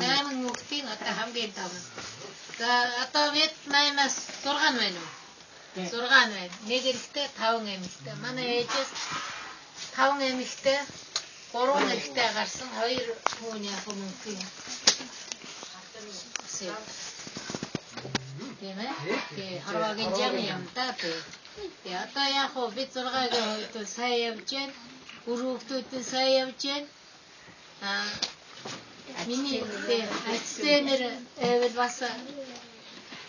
найман хүүхдийн одоо хамгийн том. За одоо бид 8-аас 6 байна уу? 6 байна. Нэг эрэхтэй 5 эмэгтэй. Манай ээжээс 5 эмэгтэй, 3 эрэхтэй гарсан 2 хүн яг мөнгө. Тийм ээ. Хараагийн жам юм да. Одоо яг хөө бид 6-гийн хувьд сайн явж байна. Өрөөгтүүд сайн явж байна. Миний эцсэнэр эвэл бас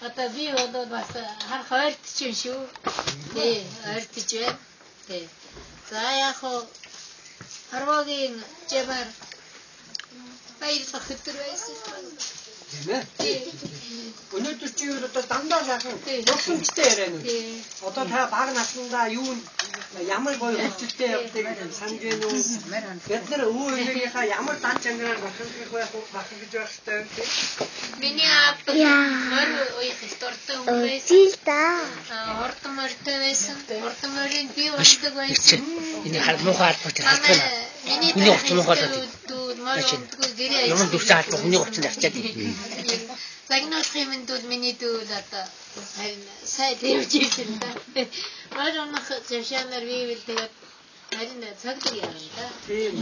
одоо би одоо бас харах ойртож юм шүү. Тий, ойртож байна. Тий. За яг хөө хараагийн жамаар баярлах өдөр байсан. Өнөөдөр чи юу одоо дандаа сайхан нөхцөлтэй яриа нү. Одоо та баг наснда юу ямар гоё хөвчөлтэй явдаг санаж байна уу? Бид нар өвөө өвгийнхаа ямар дан чангараар бахархах байх гэж байх хэрэгтэй. Миний аав мөр их дуртай хүн байсан. Хурдан мөртэй байсан. Хурдан мөрийн бие болдог байсан. Энэ хар муухай албач хатгана. Хүний хувцас муухай л. Ямар дүртэй албач хүний хувцас авчаад. Загнуулах юм дүүд миний дүүд одоо сайн дэрвж ирсэн да. Марунах зэвшанаар вивэл тэгээд харин цагтар яана да. Тийм.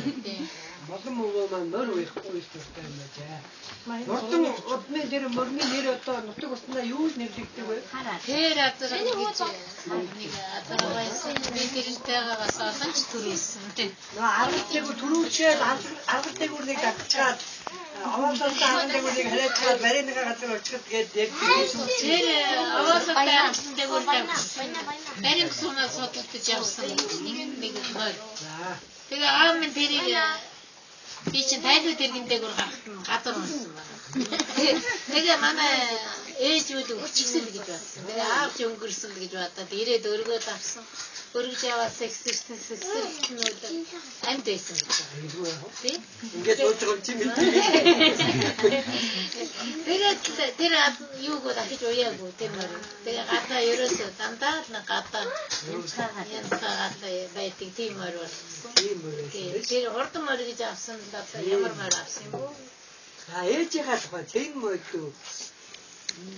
Болон мөвөө маань мөр уйх туустай юм байна. Нурдан удны дээр мөрний нэр одоо нутаг уснаа юу нэрлэгддэг вэ? Тэр азар гэж нэг азар байсан. Мэдээлэлтэйгээс олон ч төрүүлсэн. Нөө аргатэйг төрүүлчээл аргатэйг нэг татчихад аваасаа аргатэйг харьцаад баринага газар очиход гээд тэр аваасаа аргатэйг барин сумаа сотод явсан нэг хоёр. Тэгээ аав минь тэрийг би чинь тайлбар тэргийн дээгүүр гадар унсан байна. Тэгээ манай ээжүүд өчгсөн гэж бодсон. Тэгээ аав ч өнгөрсөн гэж бодоод ирээд өргөөд авсан. Өргөж яваад сексэрсэн амьд байсан гэж байна. Тий? Ингээд ууж байгаа юм чи мэд. Тэр юуг дахиж уяагүй тэр мөр. Тэгээ гадаа ерөөсөө дандаа л гадаа янцгаа байдаг тийм мөр болсон. Тэр хурдан мөр гэж авсан одоо ямар мөр авсан юм бэ? Ээжийнхаа тухай тийм мөр дүү.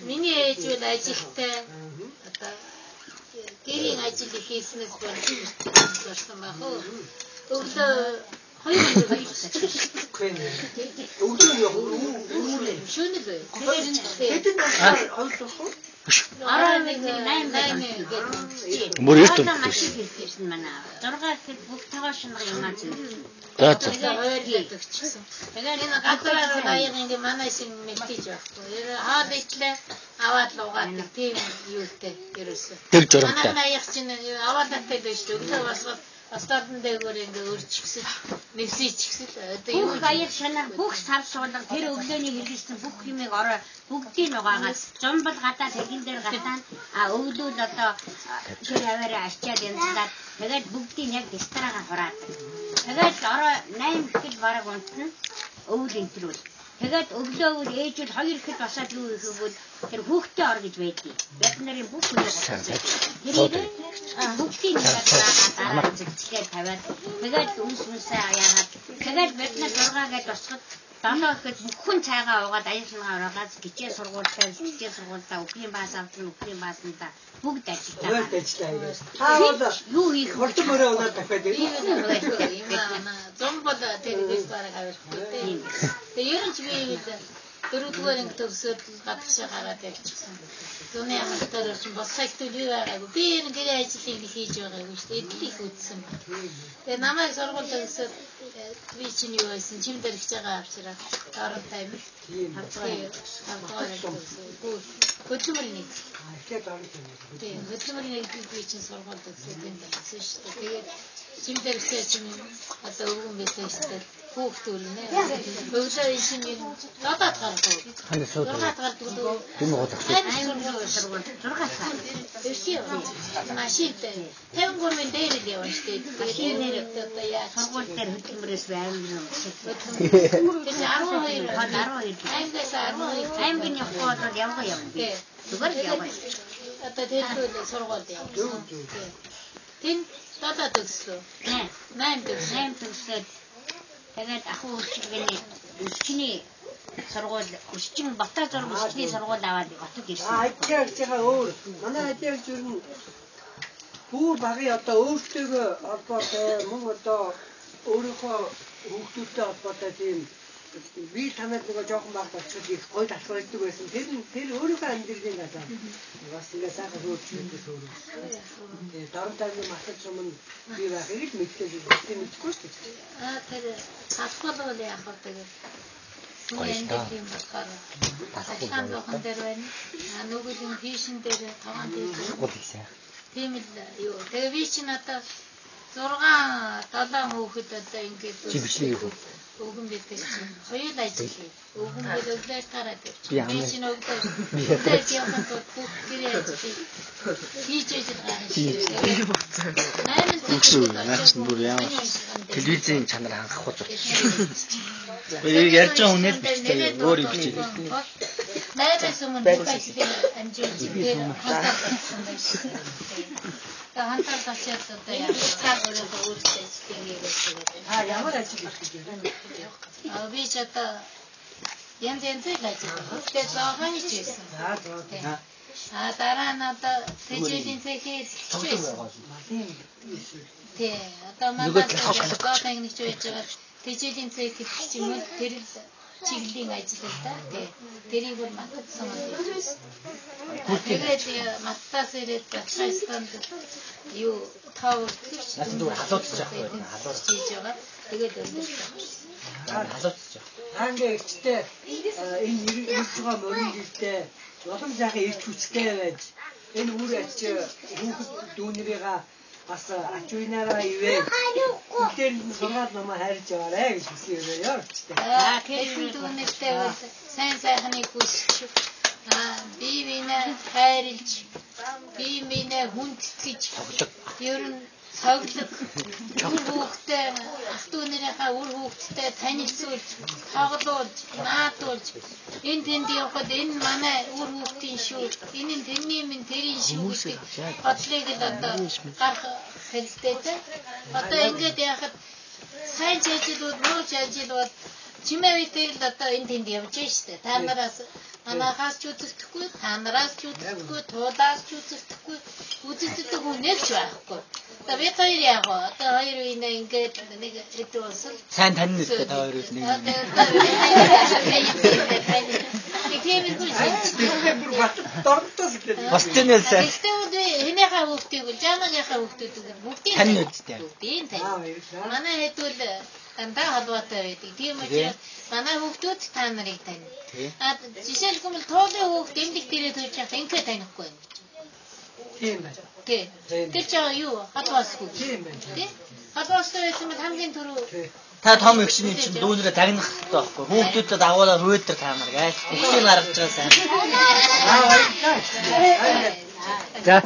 Миний ээж бол ажилтай одоо гэрийн ажил хийснээс болсон байх уу? Өглөө 2 өглөө яг шөнөг бай. Хэдэн насаар ойлголох вэ? Мөр эрт үү? Машин хийсэн манай. 6 гэхэд бүх тагаа шинга юм аа зүйл. За. Тэгээд энэ гадраар аяг ингээ манай шиг мэдээж байхгүй. Хаад итлээ аваад лугаад тийм юутэй ерөөсөө. Тэр журамтай. Манай аяг чинь аваалаатай байж өглөө бас астардан дээгүүр ингээ өрчихсэл нэвсийчихсэл одоо юу бүх аяг шанаар бүх сав суулга тэр өглөөний хэрэглэсэн бүх юмыг ороо бүгдийг нугаагаад зомбол гадаа тэргэн дээр гадаа өвлүүл одоо тэр аваараа ачаад янзлаад тэгээд бүгдийг яг дистраага хураад тэгээд ороо 8 гэхэд бараг унтна өвл энтрүүл тэгээд өглөөгөр ээжүүл 2 гэхэд басаад юу ихвэл тэр хүүхдээ ор гэж байдгийг бид нарын бүх хүнийг бүгдийг дараа зэгцлээ тавиад тэгээд үнсмэсээ яагаад тэгээд бид нар 6 гэж босоход 7 гэхэд бүхэн цайгаа уугаад аяснагаа ороод гिचээ сургуультаа өвлийн баас авсан өвлийн баасанда бүгд ажиллаа. Бүгд ажиллаа. Та юу хийх хурдан мөрөө унаад дахиад зомбол тэргээс бараг авчихсан тийм. Тэгээ ерөнч би дөрөвдүгээр анги төгсөөд гадагшаа гараад явчихсан. Зуны хамтаар ч босхайг төлөв байгаагүй. Би энэ гэрээ ажлыг хийж байгаагүй шүү дээ. Эдлийг үтсэн. Тэгээ намайг сургууль төгсөөд би чинь юу байсан? Чим дэрхэж байгаа авчираа. Орон тайм. Хөдөлмөрийн нэг. ихтэй орон тайм. Тийм, хөдөлмөрийн нэг би чинь сургууль төгсөөд энэ болсон шүү дээ. Тэгээд чим дэрхэж чинь одоо өвгөн байсан шүү дээ. Хүүхд төрнэ. Өглөө ишин нэг додоод гардаг. Ханаа сууд. Додоод гардаг. Тийм үү годох. Машинтай. 53-ын дээр л явна шүү дээ. Тэгээд нэр одоо яа сургууль дээр хөдөлмөрөөс байм юм. Тэгээд 12 аймгаас 12 аймгийн явход явгаа явна. Зүгээр яваа. Одоо тэр сургуульд явсан. Тин додоод төгслөө. 8 төгслөө. Тэгээд ахуу үрчилгээний хүчний сургууль хүчин батаа зураг хүчний сургууль аваад отог ирсэн. Ажиг жигээ өөр. Манай ажиг зүрн бүр багын одоо өөртөө холбоотой мөн одоо өөрийнхөө хүүхдүүдтэй холбоотой тийм би танад нэг жоохон баг болчихвол их гоё татварладаг байсан. Тэр өөрийнхөө амьдралын гадаа бас ингэ сайхан хөөцөлтэй suurс. Тэгээ дөрөв дараагийн масаж юм би байхыг л мэдчихгүй шүү дээ. Тэр хасмал яах вэ тэгээд энэ болохоор ашаан зохон дээр байна. Нөгөө юм фишн дээр таван дээр. Тийм л юу. Тэгээ би чинь одоо 6-7 хүүхэд одоо ингээд өгөн бидэг чинь хоёул ажиллая. Өгөн бол өглөөс гараад ирчих. Би чинь өглөөс явахад бүх гэрээ ажиллая. Хийж ижил гарах шиг. Телевизийн чанар хангах уу. Ярьж байгаа хүнээ бичтэй өөр юм бичиж. Найдас өмнө байцгийн амжилт дээр хантар тачаад одоо яах өөрөөсөө хийгээд ямар ажил хийж байна? Би ч одоо янз ажил. Тэгээд заахан хийжсэн. Дараа нь одоо тэжээлийн цэхээс хийжсэн. Тий, одоо манай заахан нэгж байж байгаа тэжээлийн цэх гэх юм уу тэр чиглэлийн ажил л да. Тэрийг бүр матсан юм. Тэгээд маттаас ирээд Башкортостанд юу тав халууцж байгаа юм. халууцж хийж байгаа. Тэгээд өндөрч байгаа. Халууцж байгаа. Анги ихтэй энэ ирж байгаа мөрөндөлтэй улам жаахан ирч хүчтэй байж энэ үр ач хүүхэд дүүнэрийгээ бас ач уйнараа ивэ. Бүгдээр нь сургаад намайг хайрж яваарэ гэж хүсэе ёо. Тэр дүүнэртэй бол сайн сайхныг хүсч би минь хайрлж би минь хүндэтгэж ер нь цоглог үр хүүхдээ ах дүүнэрийнхээ үр хүүхдтэй танилцуулж тоглуулж наадуулж энэ тэнд явхад энэ манай үр хүүхдийн шүү энэ нь тэрний минь тэрийн шүү гэдэг бодлыг л одоо гарах хэрэгтэй те одоо ингэж яхад сайн чижилүүд муу чижилүүд чимээвтэй л одоо энэ тэнд явж штэ та нараас манайхаас ч үзэгдэхгүй та нараас ч үзэгдэхгүй туулаас ч үзэгдэхгүй үзэгддэг хүн нэгч байхгүй. Одоо бид хоёр яах вэ? Одоо хоёр инээ ингээд нэг хэдүүсэл сайн тань нэртэй та хоёроос нэг. Бас тэнэл сайн. Энийхээ хүүхдийг жамагийнхаа хүүхдүүд бүгдийг тань үстэй. Бүгдийг тань. Манай хэдүүл дандаа холбоотой байдаг. Тийм учраас манай хүүхдүүд та нарыг тань. Жишээлбэл тоолын хүүхд эмнэлэг дээрээ төрж явах ингээ танихгүй байна. Тийм байна. Тэр чинь юу? Хадвасгүй. Тийм байна. Тийм. Хадвастай байсан бол хамгийн түрүү Та том ихшний чинь дүүнэрээ тагнах хэрэгтэй байхгүй. Хүүхдүүдэд агуулаа хөөдөр та нар гайс. Ихшийг гаргаж байгаа сайн. За